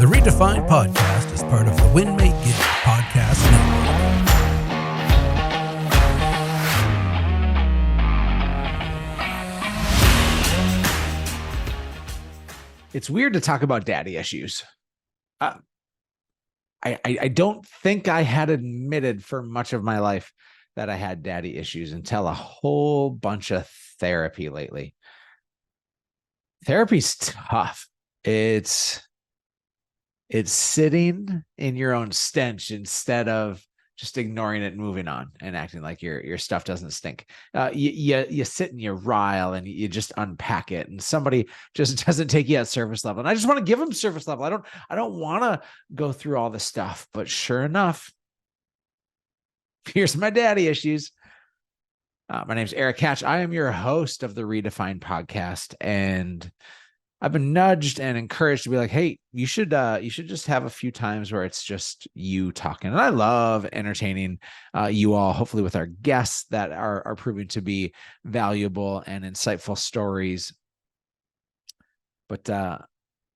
The Redefined podcast is part of the Winmate Give podcast network. It's weird to talk about daddy issues. I don't think I had admitted for much of my life that I had daddy issues until a whole bunch of therapy lately. Therapy's tough. It's sitting in your own stench instead of just ignoring it and moving on and acting like your stuff doesn't stink. You sit and you rile and you just unpack it, and somebody just doesn't take you at surface level. And I just want to give them surface level. I don't want to go through all the stuff, but sure enough, here's my daddy issues. My name's Erik Hatch. I am your host of the Redefined podcast, and I've been nudged and encouraged to be like, hey, you should just have a few times where it's just you talking. And I love entertaining you all, hopefully with our guests that are proving to be valuable and insightful stories. But I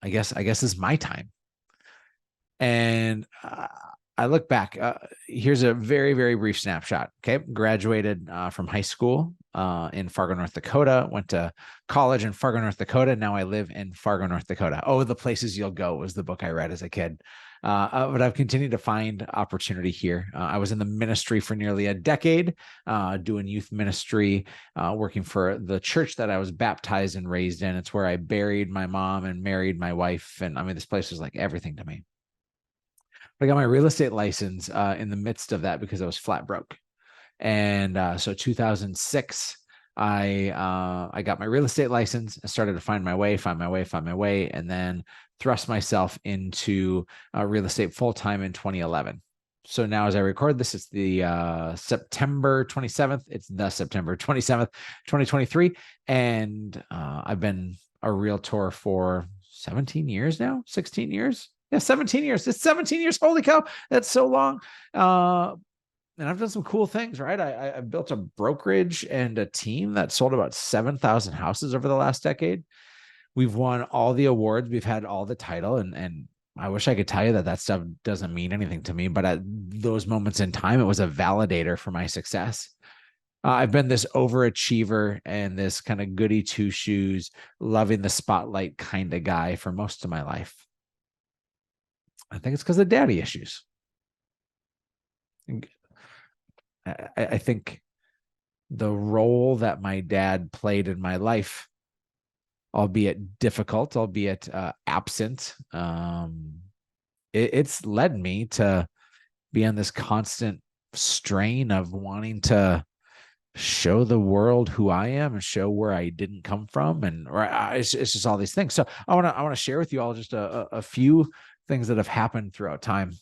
guess this is my time. And I look back, here's a very, very brief snapshot. Okay. Graduated from high school in Fargo, North Dakota, went to college in Fargo, North Dakota. Now I live in Fargo, North Dakota. Oh, The Places You'll Go was the book I read as a kid. But I've continued to find opportunity here. I was in the ministry for nearly a decade, doing youth ministry, working for the church that I was baptized and raised in. It's where I buried my mom and married my wife. And I mean, this place was like everything to me. I got my real estate license in the midst of that because I was flat broke. And so 2006, I got my real estate license. I started to find my way, and then thrust myself into real estate full-time in 2011. So now as I record this, it's the September 27th. It's the September 27th, 2023. And I've been a realtor for 17 years now, 16 years. Yeah, 17 years. It's 17 years. Holy cow. That's so long. And I've done some cool things, right? I built a brokerage and a team that sold about 7,000 houses over the last decade. We've won all the awards. We've had all the title. And I wish I could tell you that stuff doesn't mean anything to me. But at those moments in time, it was a validator for my success. I've been this overachiever and this kind of goody two-shoes, loving the spotlight kind of guy for most of my life. I think it's because of daddy issues. I think the role that my dad played in my life, albeit difficult, albeit absent, it's led me to be on this constant strain of wanting to show the world who I am and show where I didn't come from. And it's just all these things. So I want to share with you all just a few things that have happened throughout time.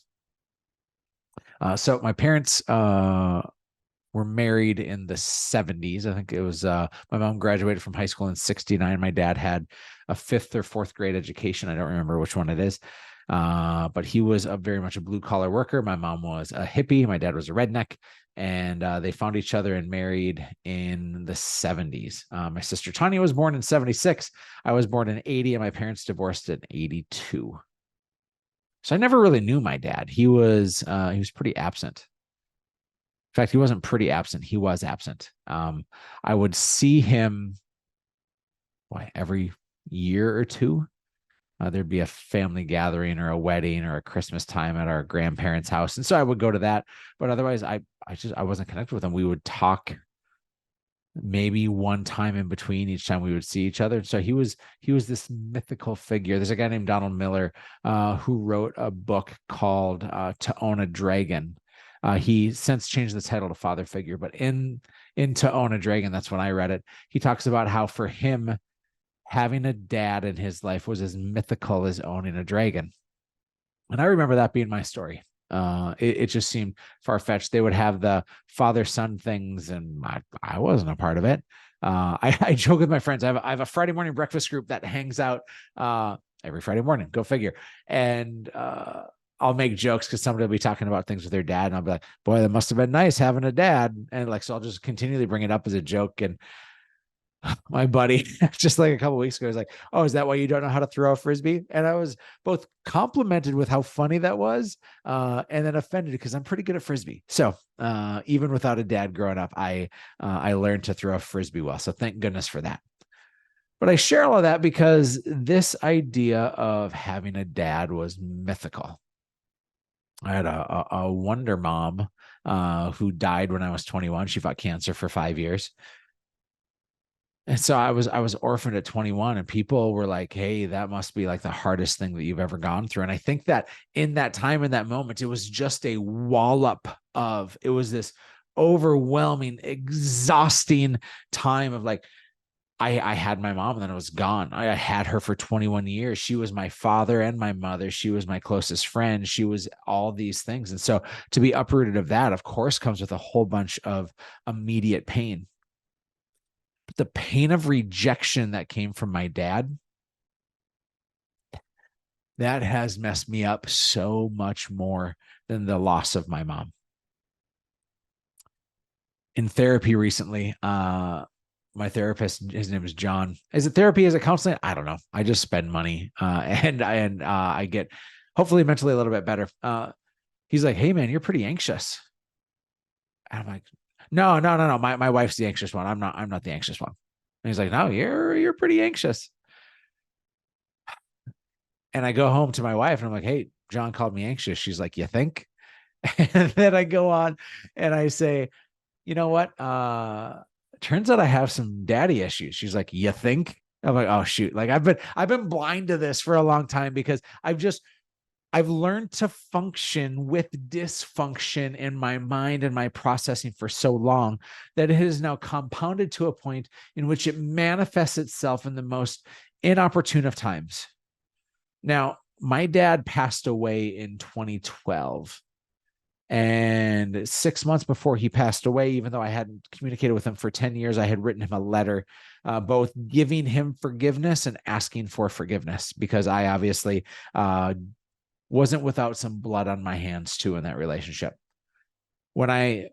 So my parents were married in the 70s. I think it was my mom graduated from high school in 69. My dad had a 5th or 4th grade education. I don't remember which one it is. But he was very much a blue collar worker. My mom was a hippie. My dad was a redneck. And they found each other and married in the 70s. My sister Tanya was born in 76. I was born in 80, and my parents divorced in 82. So I never really knew my dad. He was pretty absent. In fact, he wasn't pretty absent. He was absent. I would see him every year or two. There'd be a family gathering or a wedding or a Christmas time at our grandparents' house. And so I would go to that. But otherwise, I wasn't connected with him. We would talk maybe one time in between each time we would see each other. So he was this mythical figure. There's a guy named Donald Miller who wrote a book called To Own a Dragon. He since changed the title to Father Figure, but in To Own a Dragon, that's when I read it. He talks about how for him, having a dad in his life was as mythical as owning a dragon. And I remember that being my story. It just seemed far-fetched. They would have the father-son things, and I wasn't a part of it. I joke with my friends. I have a Friday morning breakfast group that hangs out every Friday morning. Go figure. And I'll make jokes because somebody will be talking about things with their dad, and I'll be like, boy, that must have been nice having a dad. And so I'll just continually bring it up as a joke. And My buddy, just like a couple of weeks ago, was like, "Oh, is that why you don't know how to throw a frisbee?" And I was both complimented with how funny that was, and then offended because I'm pretty good at frisbee. So even without a dad growing up, I learned to throw a frisbee well. So thank goodness for that. But I share all of that because this idea of having a dad was mythical. I had a wonder mom who died when I was 21. She fought cancer for 5 years. And so I was orphaned at 21, and people were like, "Hey, that must be like the hardest thing that you've ever gone through." And I think that in that time, in that moment, it was just a wallop of, it was this overwhelming, exhausting time of like, I had my mom and then it was gone. I had her for 21 years. She was my father and my mother. She was my closest friend. She was all these things. And so to be uprooted of that, of course, comes with a whole bunch of immediate pain. But the pain of rejection that came from my dad, that has messed me up so much more than the loss of my mom. In therapy recently, my therapist, his name is John. Is it therapy? Is it counseling? I don't know. I just spend money, and I get hopefully mentally a little bit better. He's like, "Hey man, you're pretty anxious." And I'm like, "No, no, no, no. My wife's the anxious one. I'm not the anxious one." And he's like, "No, you're pretty anxious." And I go home to my wife and I'm like, "Hey, John called me anxious." She's like, "You think?" And then I go on and I say, "You know what? Turns out I have some daddy issues." She's like, "You think?" I'm like, "Oh shoot." Like I've been blind to this for a long time because I've learned to function with dysfunction in my mind and my processing for so long that it has now compounded to a point in which it manifests itself in the most inopportune of times. Now, my dad passed away in 2012. And 6 months before he passed away, even though I hadn't communicated with him for 10 years, I had written him a letter, both giving him forgiveness and asking for forgiveness, because I obviously wasn't without some blood on my hands too in that relationship. When I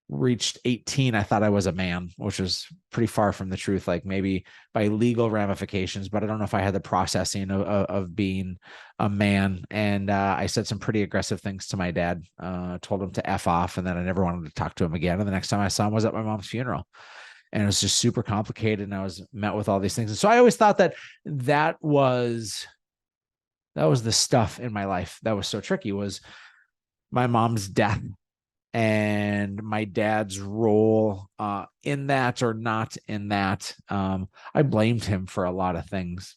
reached 18, I thought I was a man, which was pretty far from the truth, like maybe by legal ramifications, but I don't know if I had the processing of being a man. And I said some pretty aggressive things to my dad, told him to F off, and then I never wanted to talk to him again. And the next time I saw him was at my mom's funeral. And it was just super complicated. And I was met with all these things. And so I always thought that that was the stuff in my life that was so tricky, was my mom's death and my dad's role in that or not in that. I blamed him for a lot of things.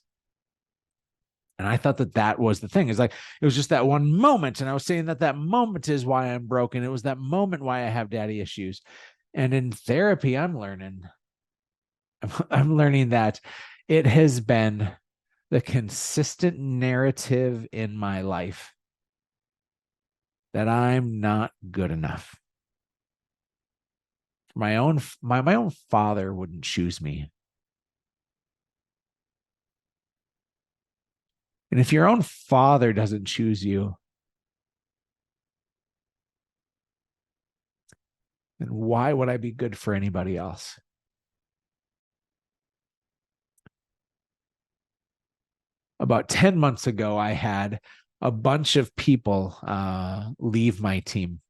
And I thought that that was the thing. It's like, it was just that one moment. And I was saying that that moment is why I'm broken. It was that moment why I have daddy issues. And in therapy, I'm learning that it has been the consistent narrative in my life that I'm not good enough. My own father wouldn't choose me. And if your own father doesn't choose you, then why would I be good for anybody else? About 10 months ago, I had a bunch of people leave my team.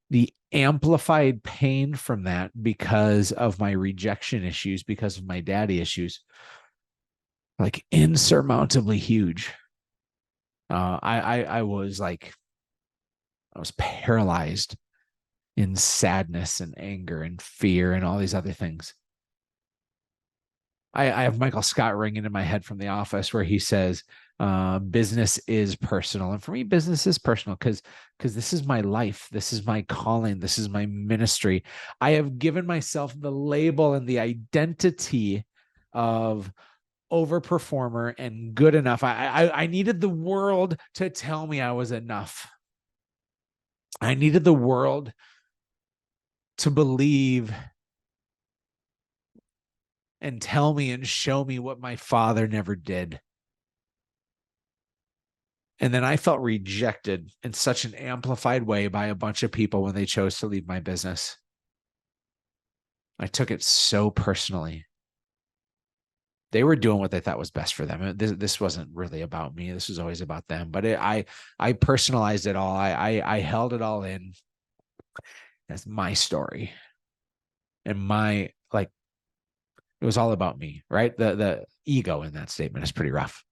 The amplified pain from that, because of my rejection issues, because of my daddy issues, like insurmountably huge. I was paralyzed in sadness and anger and fear and all these other things. I have Michael Scott ringing in my head from The Office, where he says, business is personal. And for me, business is personal because this is my life. This is my calling. This is my ministry. I have given myself the label and the identity of overperformer and good enough. I needed the world to tell me I was enough. I needed the world to believe and tell me and show me what my father never did. And then I felt rejected in such an amplified way by a bunch of people when they chose to leave my business. I took it so personally. They were doing what they thought was best for them. This wasn't really about me. This was always about them. But I personalized it all. I held it all in. That's my story, and my, like, it was all about me, right? The ego in that statement is pretty rough.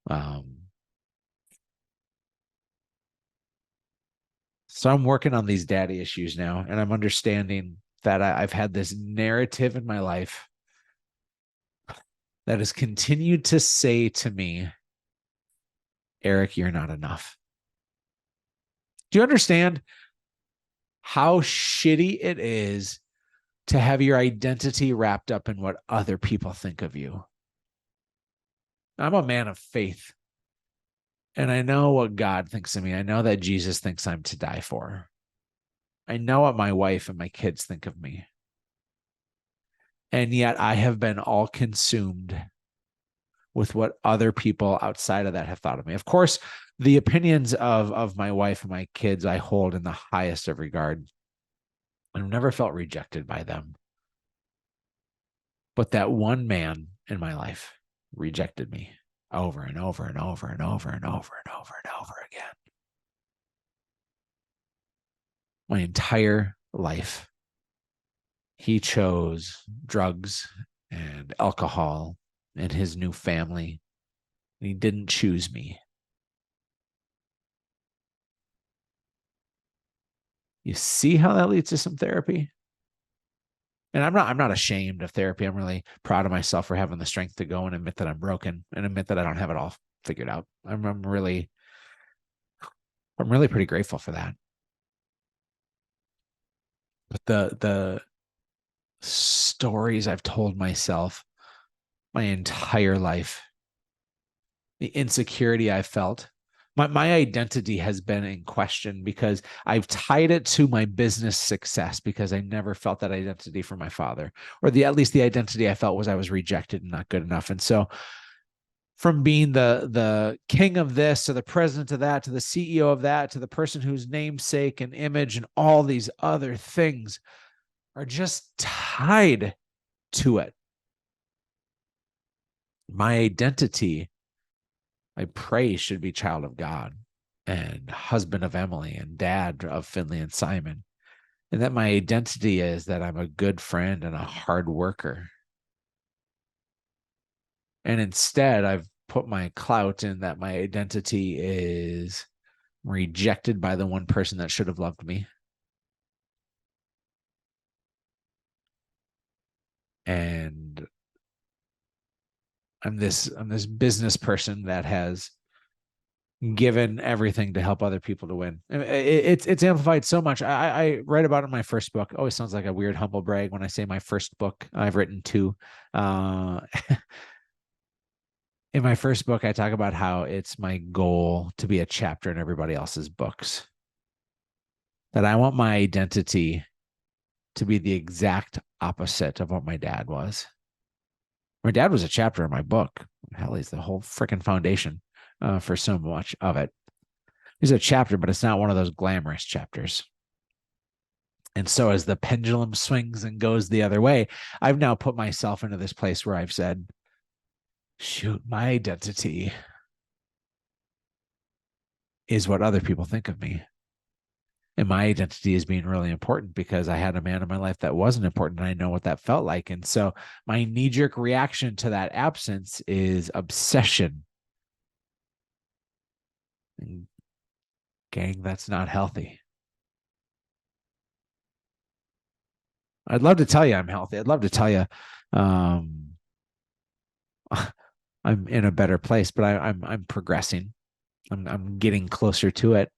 So I'm working on these daddy issues now, and I'm understanding that I've had this narrative in my life that has continued to say to me, Erik, you're not enough. Do you understand how shitty it is to have your identity wrapped up in what other people think of you? I'm a man of faith, and I know what God thinks of me. I know that Jesus thinks I'm to die for. I know what my wife and my kids think of me. And yet I have been all consumed with what other people outside of that have thought of me. Of course, the opinions of my wife and my kids I hold in the highest of regard. I've never felt rejected by them. But that one man in my life rejected me over and over and over and over and over and over and over again. My entire life, he chose drugs and alcohol and his new family. He didn't choose me. You see how that leads to some therapy? And I'm not ashamed of therapy. I'm really proud of myself for having the strength to go and admit that I'm broken and admit that I don't have it all figured out. I'm really pretty grateful for that. But the stories I've told myself my entire life, the insecurity I felt, my identity has been in question because I've tied it to my business success, because I never felt that identity from my father, or at least the identity I felt was I was rejected and not good enough. And so from being the king of this to the president of that to the CEO of that to the person whose namesake and image and all these other things are just tied to it. My identity, I pray, should be child of God and husband of Emily and dad of Finley and Simon. And that my identity is that I'm a good friend and a hard worker. And instead, I've put my clout in that my identity is rejected by the one person that should have loved me. And I'm this business person that has given everything to help other people to win. It's amplified so much. I write about it in my first book. Always sounds like a weird humble brag when I say my first book. I've written two. In my first book, I talk about how it's my goal to be a chapter in everybody else's books. That I want my identity to be the exact opposite of what my dad was. My dad was a chapter in my book. Hell, he's the whole freaking foundation for so much of it. He's a chapter, but it's not one of those glamorous chapters. And so as the pendulum swings and goes the other way, I've now put myself into this place where I've said, shoot, my identity is what other people think of me. And my identity is being really important because I had a man in my life that wasn't important, and I know what that felt like. And so my knee-jerk reaction to that absence is obsession. And gang, that's not healthy. I'd love to tell you I'm healthy. I'd love to tell you I'm in a better place, but I'm progressing. I'm getting closer to it.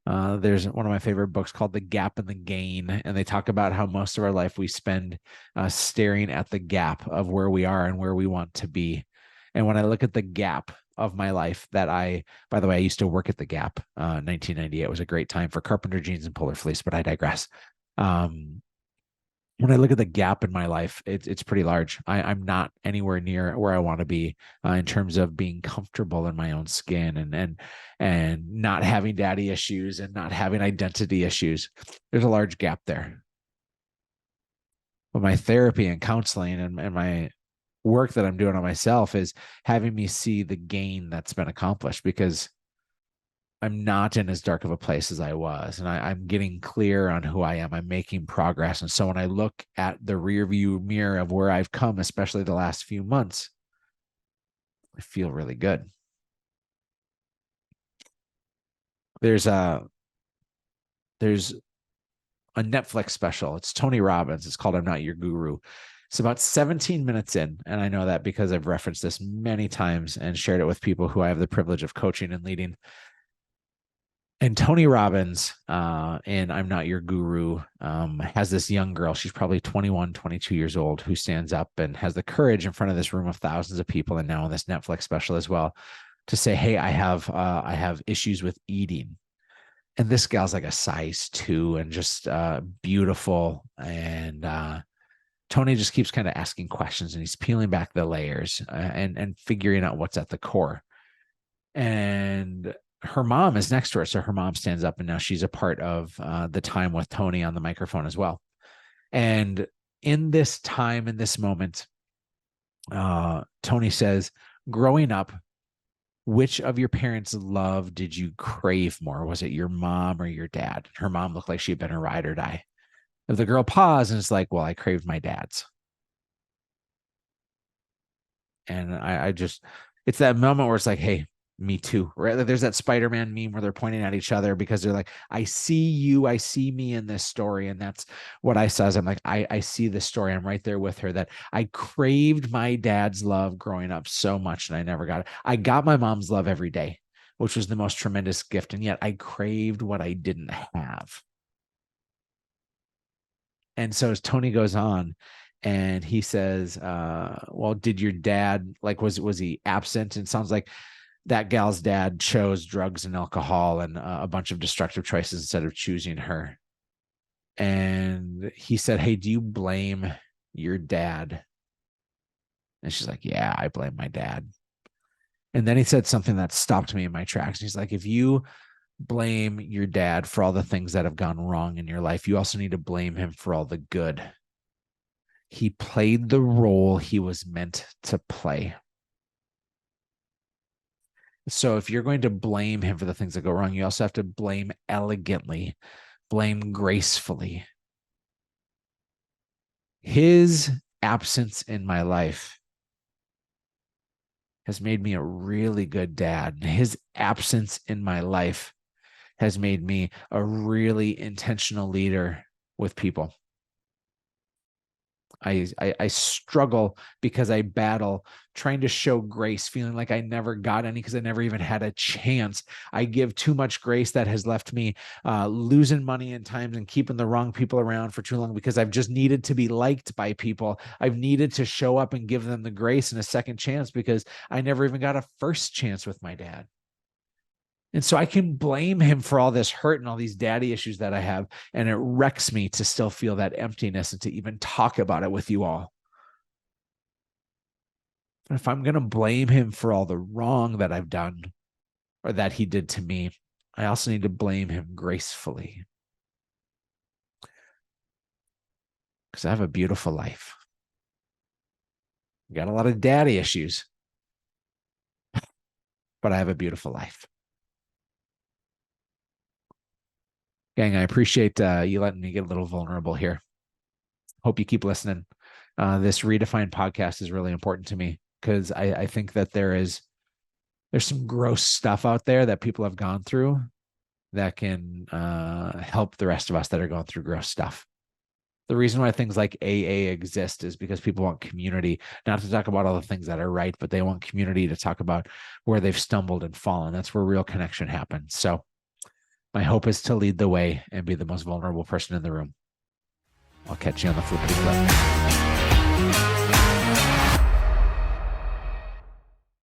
There's one of my favorite books called The Gap and the Gain, and they talk about how most of our life we spend staring at the gap of where we are and where we want to be. And when I look at the gap of my life that by the way, I used to work at the Gap. 1998 was a great time for carpenter jeans and polar fleece, but I digress. When I look at the gap in my life, it's pretty large. I'm not anywhere near where I want to be in terms of being comfortable in my own skin and not having daddy issues and not having identity issues. There's a large gap there. But my therapy and counseling and my work that I'm doing on myself is having me see the gain that's been accomplished, because I'm not in as dark of a place as I was. And I'm getting clear on who I am. I'm making progress. And so when I look at the rear view mirror of where I've come, especially the last few months, I feel really good. There's a Netflix special. It's Tony Robbins. It's called I'm Not Your Guru. It's about 17 minutes in. And I know that because I've referenced this many times and shared it with people who I have the privilege of coaching and leading. And Tony Robbins, in I'm Not Your Guru, has this young girl. She's probably 21, 22 years old, who stands up and has the courage in front of this room of thousands of people, and now in this Netflix special as well, to say, hey, I have issues with eating. And this gal's like a size 2 and just beautiful. And Tony just keeps kind of asking questions, and he's peeling back the layers and figuring out what's at the core. And her mom is next to her. So her mom stands up, and now she's a part of the time with Tony on the microphone as well. And in this time, in this moment, Tony says, growing up, which of your parents' love did you crave more? Was it your mom or your dad? Her mom looked like she'd been a ride or die. If the girl paused and it's like, well, I craved my dad's. And I just, it's that moment where it's like, hey, me too. Right? There's that Spider-Man meme where they're pointing at each other because they're like, I see you, I see me in this story. And that's what I saw. I'm like, I see this story. I'm right there with her, that I craved my dad's love growing up so much and I never got it. I got my mom's love every day, which was the most tremendous gift. And yet I craved what I didn't have. And so as Tony goes on, and he says, well, did your dad, like, was he absent? And it sounds like that gal's dad chose drugs and alcohol and a bunch of destructive choices instead of choosing her. And he said, hey, do you blame your dad? And she's like, yeah, I blame my dad. And then he said something that stopped me in my tracks. He's like, if you blame your dad for all the things that have gone wrong in your life, you also need to blame him for all the good. He played the role he was meant to play. So if you're going to blame him for the things that go wrong, you also have to blame elegantly, blame gracefully. His absence in my life has made me a really good dad. His absence in my life has made me a really intentional leader with people. I struggle because I battle trying to show grace, feeling like I never got any because I never even had a chance. I give too much grace that has left me losing money in times and keeping the wrong people around for too long because I've just needed to be liked by people. I've needed to show up and give them the grace and a second chance because I never even got a first chance with my dad. And so I can blame him for all this hurt and all these daddy issues that I have. And it wrecks me to still feel that emptiness and to even talk about it with you all. But if I'm going to blame him for all the wrong that I've done or that he did to me, I also need to blame him gracefully. Because I have a beautiful life. I got a lot of daddy issues, but I have a beautiful life. Gang, I appreciate you letting me get a little vulnerable here. Hope you keep listening. This Redefined podcast is really important to me because I think that there's some gross stuff out there that people have gone through that can help the rest of us that are going through gross stuff. The reason why things like AA exist is because people want community, not to talk about all the things that are right, but they want community to talk about where they've stumbled and fallen. That's where real connection happens. So my hope is to lead the way and be the most vulnerable person in the room. I'll catch you on the flippity flip.